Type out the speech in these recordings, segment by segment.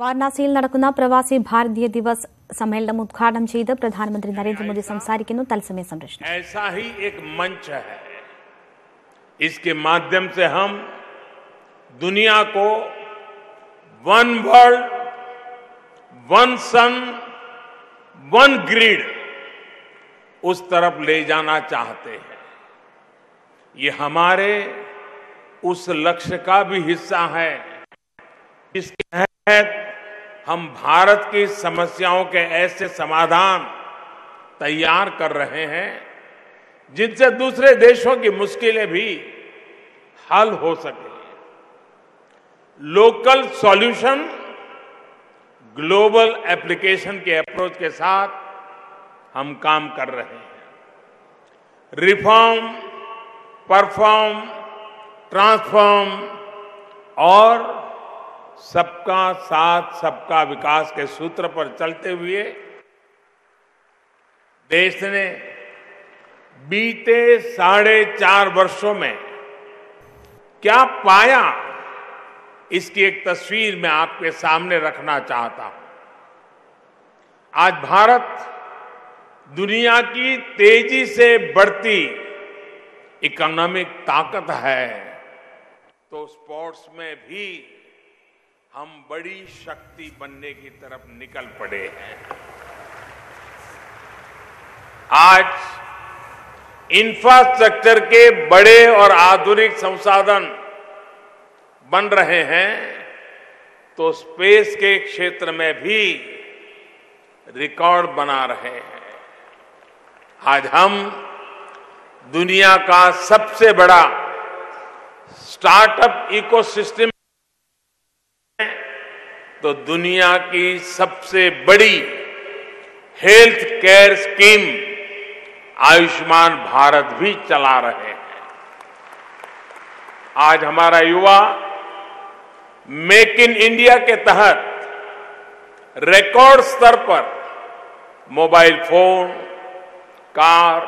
വാരണാസിയിൽ നടക്കുന്ന പ്രവാസി ഭാരതീയ ദിവസ് സമ്മേളനം ഉദ്ഘാടനം ചെയ്ത് പ്രധാനമന്ത്രി നരേന്ദ്രമോദി സംസാരിക്കുന്നു. തത്സമയ സംപ്രേഷണം. ऐसा ही एक मंच है, इसके माध्यम से हम दुनिया को वन वर्ल्ड, वन सन, वन ग्रिड उस तरफ ले जाना चाहते हैं. ये हमारे उस लक्ष्य का भी हिस्सा है जिसके तहत हम भारत की समस्याओं के ऐसे समाधान तैयार कर रहे हैं जिनसे दूसरे देशों की मुश्किलें भी हल हो सके. लोकल सॉल्यूशन ग्लोबल एप्लीकेशन के अप्रोच के साथ हम काम कर रहे हैं. रिफॉर्म, परफॉर्म, ट्रांसफॉर्म और सबका साथ सबका विकास के सूत्र पर चलते हुए देश ने बीते 4.5 वर्षों में क्या पाया, इसकी एक तस्वीर मैं आपके सामने रखना चाहता हूं. आज भारत दुनिया की तेजी से बढ़ती इकोनॉमिक ताकत है, तो स्पोर्ट्स में भी हम बड़ी शक्ति बनने की तरफ निकल पड़े हैं. आज इंफ्रास्ट्रक्चर के बड़े और आधुनिक संसाधन बन रहे हैं, तो स्पेस के क्षेत्र में भी रिकॉर्ड बना रहे हैं. आज हम दुनिया का सबसे बड़ा स्टार्टअप इकोसिस्टम, तो दुनिया की सबसे बड़ी health care scheme Ayushman Bharat भी चला रहे हैं. आज हमारा युवा मेक इन इंडिया के तहत रिकॉर्ड स्तर पर मोबाइल फोन, कार,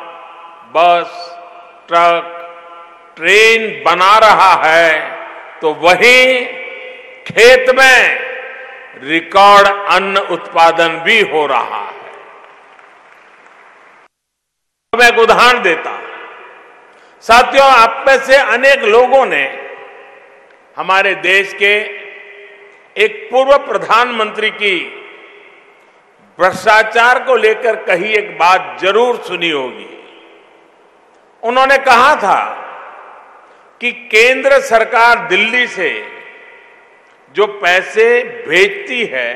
बस, ट्रक, ट्रेन बना रहा है, तो वहीं खेत में रिकॉर्ड अन्न उत्पादन भी हो रहा है. मैं एक उदाहरण देता हूं. साथियों, आप में से अनेक लोगों ने हमारे देश के एक पूर्व प्रधानमंत्री की भ्रष्टाचार को लेकर कही एक बात जरूर सुनी होगी. उन्होंने कहा था कि केंद्र सरकार दिल्ली से जो पैसे भेजती है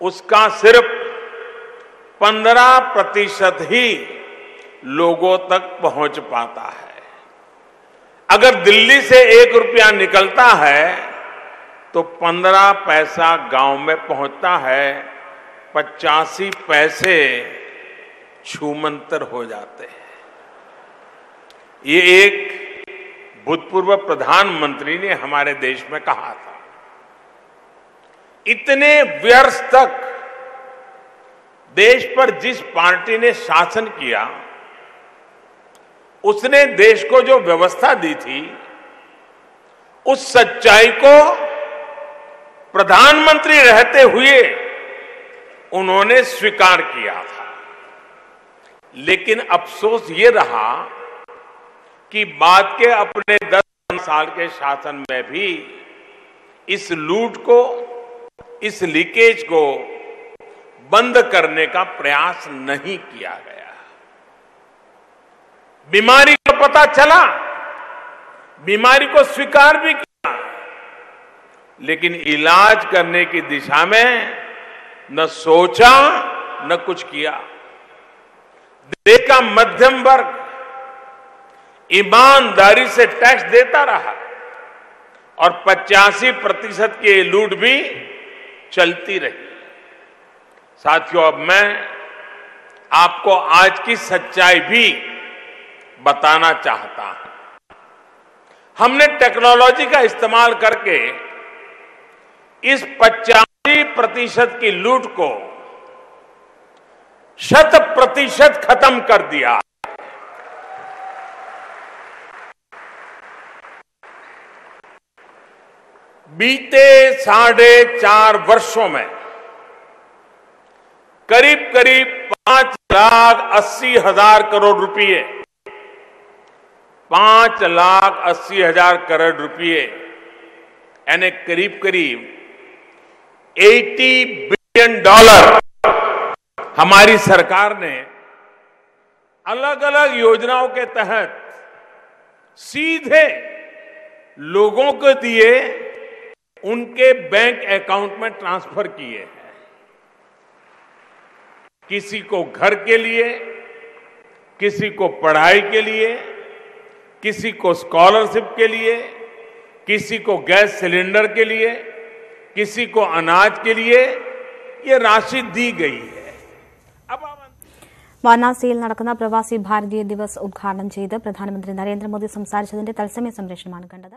उसका सिर्फ 15% ही लोगों तक पहुंच पाता है. अगर दिल्ली से 1 रुपया निकलता है तो 15 पैसा गांव में पहुंचता है, 85 पैसे छूमंतर हो जाते हैं. ये एक भूतपूर्व प्रधानमंत्री ने हमारे देश में कहा था. इतने वर्ष तक देश पर जिस पार्टी ने शासन किया, उसने देश को जो व्यवस्था दी थी, उस सच्चाई को प्रधानमंत्री रहते हुए उन्होंने स्वीकार किया था. लेकिन अफसोस ये रहा कि बाद के अपने 10 साल के शासन में भी इस लूट को, इस लीकेज को बंद करने का प्रयास नहीं किया गया. बीमारी का पता चला, बीमारी को स्वीकार भी किया, लेकिन इलाज करने की दिशा में न सोचा न कुछ किया. देश का मध्यम वर्ग ईमानदारी से टैक्स देता रहा और 85% की लूट भी चलती रही. साथियों, अब मैं आपको आज की सच्चाई भी बताना चाहता हूं. हमने टेक्नोलॉजी का इस्तेमाल करके इस 85% की लूट को 100% खत्म कर दिया. बीते 4.5 वर्षों में करीब करीब 5,80,000 करोड़ रुपए, 5,80,000 करोड़ रुपए, यानी करीब करीब $80 बिलियन हमारी सरकार ने अलग अलग योजनाओं के तहत सीधे लोगों को दिए, उनके बैंक अकाउंट में ट्रांसफर किए हैं। किसी को घर के लिए, किसी को पढ़ाई के लिए, किसी को स्कॉलरशिप के लिए, किसी को गैस सिलेंडर के लिए, किसी को अनाज के लिए ये राशि दी गई है। വാരണാസിയിൽ നടക്കുന്ന പ്രവാസി ഭാരതീയ ദിവസ് ഉദ്ഘാടനം ചെയ്ത് പ്രധാനമന്ത്രി നരേന്ദ്രമോദി സംസാരിച്ചതിന്റെ തത്സമയ സംപ്രേഷണമാണ് കണ്ടത്.